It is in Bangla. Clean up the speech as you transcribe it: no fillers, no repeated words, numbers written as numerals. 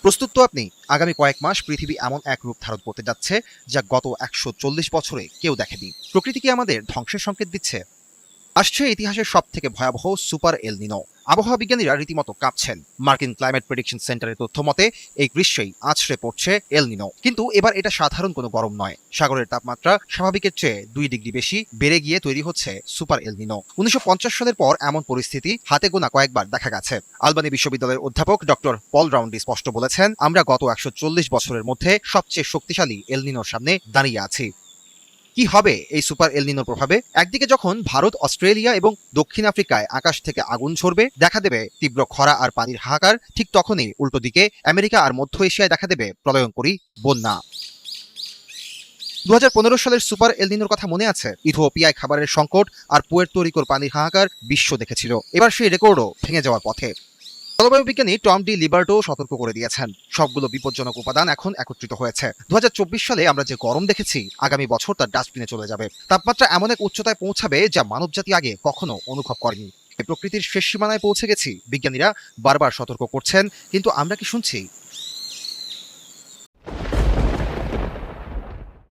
প্রস্তুত তো আপনি? আগামী কয়েক মাস পৃথিবী এমন এক রূপ ধারণ করতে যাচ্ছে যা গত ১৪০ বছরে কেউ দেখেনি। প্রকৃতি কি আমাদের ধ্বংসের সংকেত দিচ্ছে? আসছে ইতিহাসের সবথেকে ভয়াবহ সুপার এল নিনো। আবহাওয়া বিজ্ঞানীরা রীতিমতো কাঁপছেন। মার্কিন ক্লাইমেট প্রেডিকশন সেন্টারের তথ্য মতে এই গ্রীষ্মেই আছড়ে পড়ছে এল নিনো। কিন্তু এবার এটা সাধারণ কোনো গরম নয়। সাগরের তাপমাত্রা স্বাভাবিকের চেয়ে ২ ডিগ্রি বেশি বেড়ে গিয়ে তৈরি হচ্ছে সুপার এল নিনো। ১৯৫০ সালের পর এমন পরিস্থিতি হাতে গোনা কয়েকবার দেখা গেছে। আলবানি বিশ্ববিদ্যালয়ের অধ্যাপক ডক্টর পল রাউন্ডি স্পষ্ট বলেছেন, আমরা গত ১৪০ বছরের মধ্যে সবচেয়ে শক্তিশালী এল নিনোর সামনে দাঁড়িয়ে আছি। কি হবে এই সুপার এল নিনোর প্রভাবে? একদিকে যখন ভারত, অস্ট্রেলিয়া এবং দক্ষিণ আফ্রিকায় আকাশ থেকে আগুন ঝরবে, দেখা দেবে তীব্র খরা আর পানির হাহাকার, ঠিক তখনই উল্টো দিকে আমেরিকা আর মধ্য এশিয়ায় দেখা দেবে প্রলয়ঙ্করী বন্যা। ২০১৫ সালের সুপার এল নিনোর কথা মনে আছে? ইথিওপিয়ায় খাবারের সংকট আর পুয়ের্তো রিকোর পানির হাহাকার বিশ্ব দেখেছিল। এবার সেই রেকর্ডও ভেঙে যাওয়ার পথে। জলবায়ু বিজ্ঞানী টম ডি লিবার্টো সতর্ক করে দিয়েছেন, সবগুলো বিপজ্জনক উপাদান এখন একত্রিত হয়েছে। ২০২৪ সালে আমরা যে গরম দেখেছি, আগামী বছর তার ডাস্টবিনে চলে যাবে। তাপমাত্রা এমন এক উচ্চতায় পৌঁছাবে যা মানবজাতি আগে কখনো অনুভব করেনি। প্রকৃতির শেষ সীমানায় পৌঁছে গেছি। বিজ্ঞানীরা বারবার সতর্ক করছেন, কিন্তু আমরা কি শুনছি?